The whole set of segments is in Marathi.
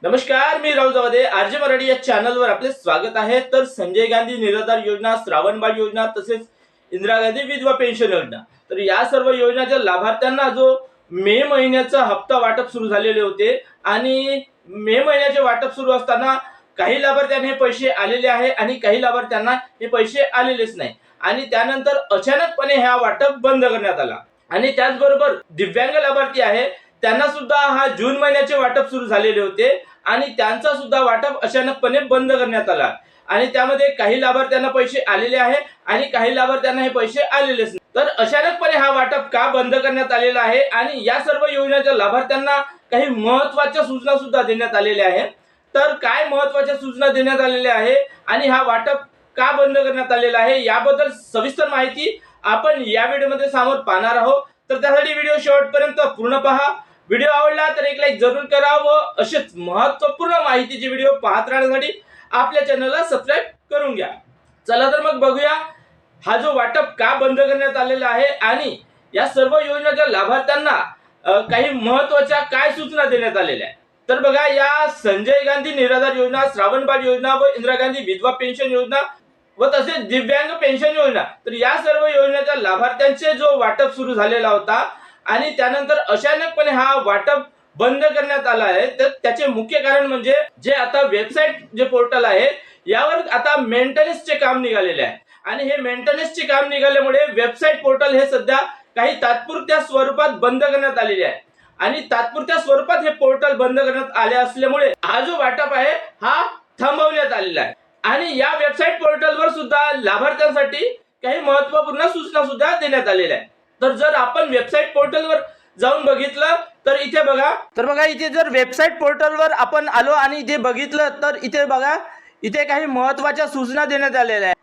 नमस्कार, मी राहुल जावदे आरजे मराठी या चॅनलवर आपले स्वागत आहे। तर संजय गांधी निराधार योजना, श्रावणबाळ योजना तसेच इंदिरा गांधी विधवा पेन्शन योजना, तर या सर्व योजनाच्या लाभार्थ्यांना जो मे महिन्याचा हप्ता वाटप सुरू झालेले होते आणि मे महिन्याचे वाटप सुरू असताना काही लाभार्थ्यांना हे पैसे आलेले आहे आणि काही लाभार्थ्यांना हे पैसे आलेलेच नाही आणि त्यानंतर अचानकपणे हा वाटप बंद करण्यात आला। आणि त्याचबरोबर दिव्यांग लाभार्थी आहे त्यांना सुद्धा हा जून महिन्याचे वाटप सुरू झालेले होते आणि त्यांचा सुद्धा वाटप अचानकपणे बंद करण्यात आला आणि त्यामध्ये काही लाभार्थ्यांना पैसे आलेले आहे आणि काही लाभार्थ्यांना हे पैसे आलेलेच नाही। तर अचानकपणे हा वाटप का बंद करण्यात आलेला आहे आणि या सर्व योजनेच्या लाभार्थ्यांना काही महत्त्वाच्या सूचना सुद्धा देण्यात आलेल्या आहेत। तर काय महत्त्वाच्या सूचना देण्यात आलेल्या आहे आणि हा वाटप का बंद करण्यात आलेला आहे याबद्दल सविस्तर माहिती आपण या व्हिडिओमध्ये समोर पाहणार आहोत। तर त्यासाठी व्हिडिओ शेवटपर्यंत पूर्ण पहा। व्हिडिओ आवडला तर एक लाईक जरूर करा व असेच महत्त्वपूर्ण माहितीचे व्हिडिओ पाहत राहण्यासाठी आपल्या चॅनलला सबस्क्राइब करून घ्या। चला तर मग बघूया हा जो वाटप का बंद करण्यात आलेला आहे आणि या सर्व योजनेच्या लाभार्थ्यांना काही महत्त्वाच्या काय सूचना देण्यात आलेल्या आहेत। तर बघा, या संजय गांधी निराधार योजना, श्रावणबाळ योजना व इंदिरा गांधी विधवा पेन्शन योजना व तसेच दिव्यांग पेन्शन योजना, तर या सर्व योजनेच्या लाभार्थ्यांचे जो वाटप सुरू झालेला होता आणि त्यानंतर अचानकपणे हा वाटप बंद करण्यात आला आहे। तर त्याचे मुख्य कारण म्हणजे जे आता वेबसाईट जे पोर्टल आहे यावर आता मेंटेनन्सचे काम निघालेले आहे आणि हे मेंटेनन्सचे काम निघाल्यामुळे वेबसाईट पोर्टल हे सध्या काही तात्पुरत्या स्वरूपात बंद करण्यात आलेले आहे आणि तात्पुरत्या स्वरूपात हे पोर्टल बंद करण्यात आले असल्यामुळे हा जो वाटप आहे हा थांबवण्यात आलेला आहे आणि या वेबसाईट पोर्टलवर सुद्धा लाभार्थ्यांसाठी काही महत्त्वपूर्ण सूचना सुद्धा देण्यात आलेल्या आहेत। तर जर आपण वेबसाईट पोर्टलवर जाऊन बघितलं तर इथे बघा, इथे जर वेबसाईट पोर्टलवर आपण आलो आणि इथे बघितलं तर इथे बघा, इथे काही महत्त्वाच्या सूचना देण्यात आलेल्या आहेत।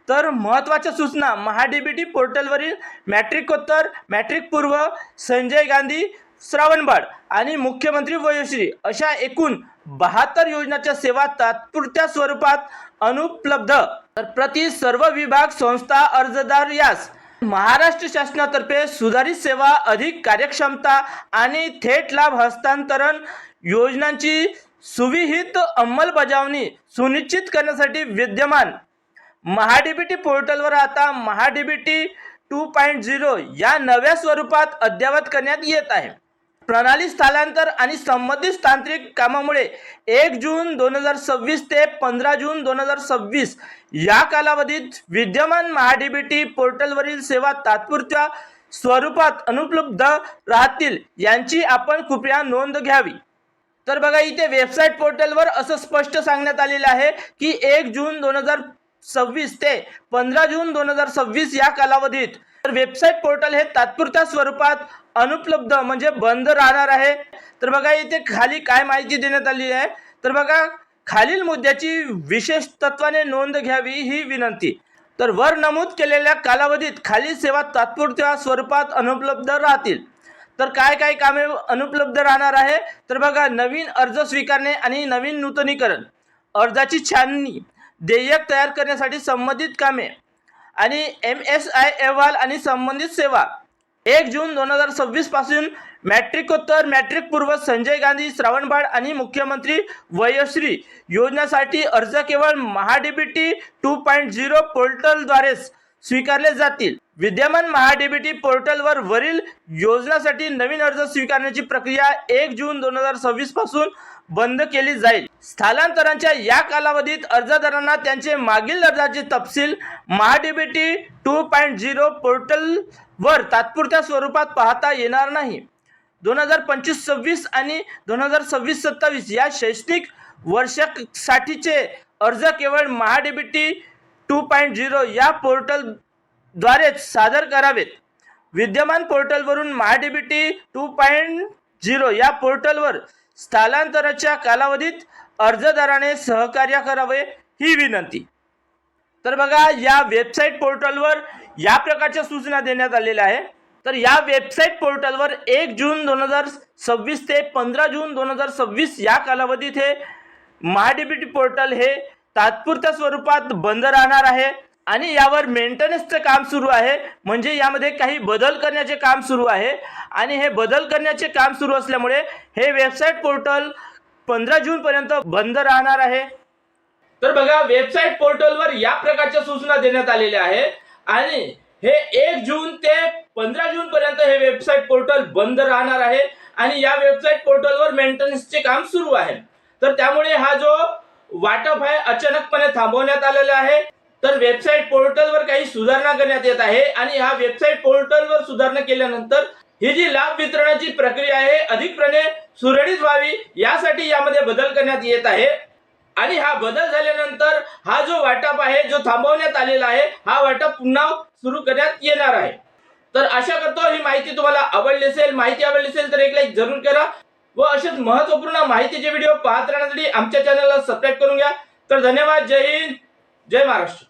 तर महत्त्वाच्या सूचना महाडीबीटी पोर्टलवरील मॅट्रिकोत्तर, मॅट्रिक पूर्व, संजय गांधी, श्रावणबाळ आणि मुख्यमंत्री वयोश्री अशा एकूण 72 योजनांच्या सेवा तात्पुरत्या स्वरूपात अनुपलब्ध। तर प्रति सर्व विभाग, संस्था, अर्जदार यास महाराष्ट्र शासनातर्फे सुधारित सेवा, अधिक कार्यक्षमता आणि थेट लाभ हस्तांतरण योजनांची सुविहित अंमलबजावणी सुनिश्चित करण्यासाठी विद्यमान महाडीबीटी पोर्टलवर आता महाडीबीटी 2.0 या नव्या स्वरूपात अद्ययावत करण्यात येत आहे। प्रणाली स्थलांतर आणि संबंधित तांत्रिक कामामुळे 1 जून 2026 ते 15 जून 2026 या कालावधीत विद्यमान महाडीबीटी पोर्टलवरील सेवा तात्पुरत्या स्वरूपात अनुपलब्ध राहतील यांची आपण कृपया नोंद घ्यावी। तर बघा, इथे वेबसाईट पोर्टलवर असं स्पष्ट सांगण्यात आलेलं आहे की 1 जून 2026 ते 15 जून 2026 या कालावधीत तर वेबसाईट पोर्टल हे तात्पुरत्या स्वरूपात अनुपलब्ध म्हणजे बंद राहणार आहे। तर बघा, इथे खाली काय माहिती देण्यात आली आहे तर बघा, खालील मुद्द्याची विशेष तत्वाने नोंद घ्यावी ही विनंती। तर वर नमूद केलेल्या कालावधीत खालील सेवा तात्पुरत्या स्वरूपात अनुपलब्ध राहतील। तर काय काय कामे अनुपलब्ध राहणार आहे तर बघा, नवीन अर्ज स्वीकारणे आणि नवीन नूतनीकरण, अर्जाची छाननी, देयक तयार करण्यासाठी संबंधित कामे आणि MSI अहवाल आणि संबंधित सेवा। 1 जून 2026 पासून मॅट्रिकोत्तर, मॅट्रिक पूर्व, संजय गांधी, श्रावणबाळ आणि मुख्यमंत्री वयोश्री योजनेसाठी अर्ज केवळ महाडीबीटी 2.0 पोर्टलद्वारेच स्वीकारले जातील। विद्यमान महाडीबीटी पोर्टलवर वरील योजनासाठी नवीन अर्ज स्वीकारण्याची प्रक्रिया 1 जून 2026 पासून बंद केली जाईल। स्थलांतरांच्या या कालावधीत अर्जदारांना त्यांचे मागील अर्जाचे तपशील महाडीबीटी 2.0 पोर्टलवर तात्पुरत्या स्वरूपात पाहता येणार नाही। 2025-26 आणि 2026-27 या शैक्षणिक वर्षासाठीचे अर्ज केवळ महाडीबीटी 2.0 या पोर्टलद्वारेच सादर करावेत। विद्यमान पोर्टलवरून महाडीबीटी 2.0 या पोर्टलवर स्थलांतराच्या कालावधीत अर्जदाराने सहकार्य करावे ही विनंती। तर बघा, या वेबसाईट पोर्टलवर या प्रकारच्या सूचना देण्यात आलेल्या आहे। तर या वेबसाईट पोर्टलवर 1 जून 2026 ते 15 जून 2026 या कालावधीत हे महाडीबीटी पोर्टल हे तात्पुरत्या स्वरूपात बंद राहणार आहे। आणि यावर मेंटेनन्सचं काम सुरू आहे, म्हणजे यामध्ये काही बदल करण्याचे काम सुरू आहे आणि हे बदल करण्याचे काम सुरू असल्यामुळे हे वेबसाईट पोर्टल 15 जून पर्यंत बंद राहणार आहे। तर बघा, वेबसाईट पोर्टलवर या प्रकारच्या सूचना देण्यात आलेल्या आहे आणि हे 1 जून ते 15 जून पर्यंत हे वेबसाईट पोर्टल बंद राहणार आहे आणि या वेबसाईट पोर्टलवर मेंटेनन्सचे काम सुरू आहे। तर त्यामुळे हा जो वाटप आहे अचानकपणे थांबवण्यात आलेला आहे। तर वेबसाईट पोर्टलवर काही सुधारणा करण्यात येत आहे आणि हा वेबसाईट पोर्टलवर सुधारणा केल्यानंतर ही जी लाभ वितरणाची प्रक्रिया आहे अधिकपणे सुरळीत व्हावी यासाठी यामध्ये बदल करण्यात येत आहे आणि हा बदल झाल्यानंतर हा जो वाटप आहे जो थांबवण्यात आलेला आहे हा वाटप पुन्हा सुरू करण्यात येणार आहे। तर आशा करतो ही माहिती तुम्हाला आवडली असेल। माहिती आवडली असेल तर एक लाईक जरूर करा व अशाच महत्त्वपूर्ण माहितीचे व्हिडिओ पाहत राहण्यासाठी आमच्या चॅनलला सबस्क्राईब करून घ्या। तर धन्यवाद। जय हिंद, जय महाराष्ट्र।